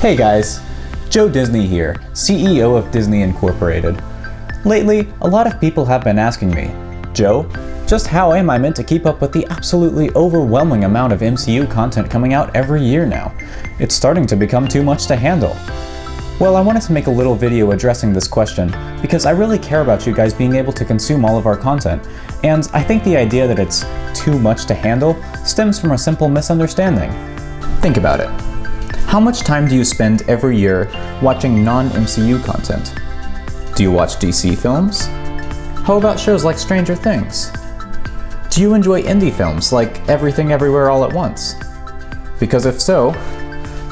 Hey guys, Joe Disney here, CEO of Disney Incorporated. Lately, a lot of people have been asking me, Joe, just how am I meant to keep up with the absolutely overwhelming amount of MCU content coming out every year now? It's starting to become too much to handle. Well, I wanted to make a little video addressing this question because I really care about you guys being able to consume all of our content, and I think the idea that it's too much to handle stems from a simple misunderstanding. Think about it. How much time do you spend every year watching non-MCU content? Do you watch DC films? How about shows like Stranger Things? Do you enjoy indie films like Everything Everywhere All at Once? Because if so,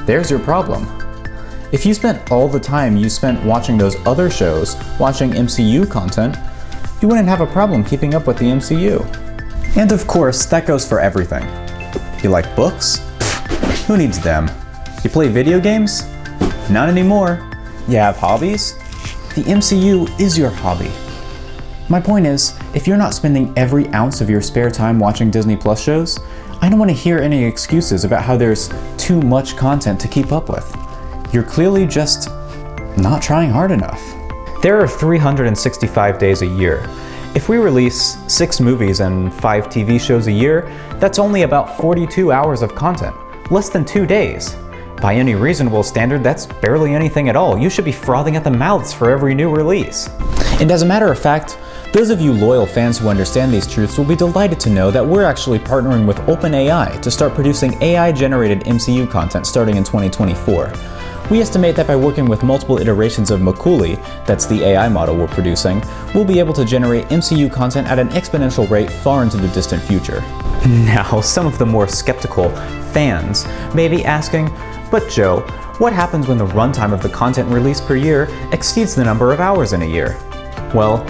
there's your problem. If you spent all the time you spent watching those other shows, watching MCU content, you wouldn't have a problem keeping up with the MCU. And of course, that goes for everything. You like books? Pfft, who needs them? You play video games? Not anymore. You have hobbies? The MCU is your hobby. My point is, if you're not spending every ounce of your spare time watching Disney Plus shows, I don't want to hear any excuses about how there's too much content to keep up with. You're clearly just not trying hard enough. There are 365 days a year. If we release 6 movies and 5 TV shows a year, that's only about 42 hours of content, less than 2 days. By any reasonable standard, that's barely anything at all. You should be frothing at the mouths for every new release. And as a matter of fact, those of you loyal fans who understand these truths will be delighted to know that we're actually partnering with OpenAI to start producing AI-generated MCU content starting in 2024. We estimate that by working with multiple iterations of Macaulay, that's the AI model we're producing, we'll be able to generate MCU content at an exponential rate far into the distant future. Now, some of the more skeptical fans may be asking, but Joe, what happens when the runtime of the content released per year exceeds the number of hours in a year? Well,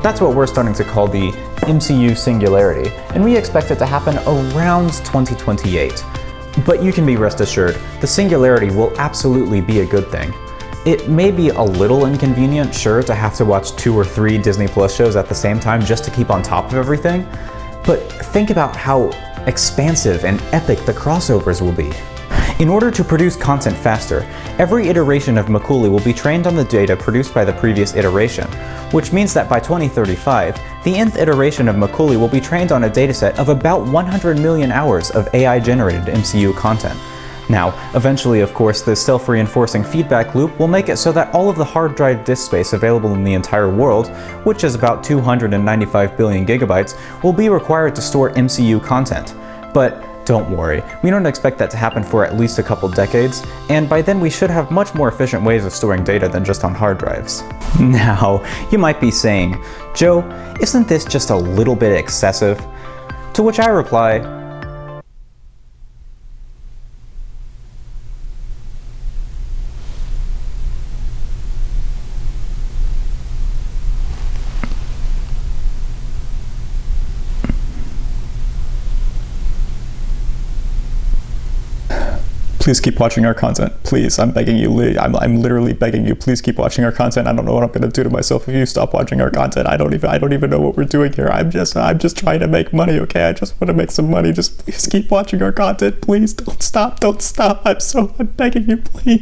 that's what we're starting to call the MCU singularity, and we expect it to happen around 2028. But you can be rest assured, the singularity will absolutely be a good thing. It may be a little inconvenient, sure, to have to watch 2 or 3 Disney Plus shows at the same time just to keep on top of everything, but think about how expansive and epic the crossovers will be. In order to produce content faster, every iteration of Macaulay will be trained on the data produced by the previous iteration, which means that by 2035, the nth iteration of Macaulay will be trained on a dataset of about 100 million hours of AI-generated MCU content. Now, eventually, of course, this self-reinforcing feedback loop will make it so that all of the hard drive disk space available in the entire world, which is about 295 billion gigabytes, will be required to store MCU content. But don't worry, we don't expect that to happen for at least a couple decades, and by then we should have much more efficient ways of storing data than just on hard drives. Now, you might be saying, Joe, isn't this just a little bit excessive? To which I reply, please keep watching our content. Please, I'm begging you. I'm literally begging you. Please keep watching our content. I don't know what I'm gonna do to myself if you stop watching our content. I don't even know what we're doing here. I'm just trying to make money, okay? I just want to make some money. Just please keep watching our content. Please don't stop. I'm begging you, please.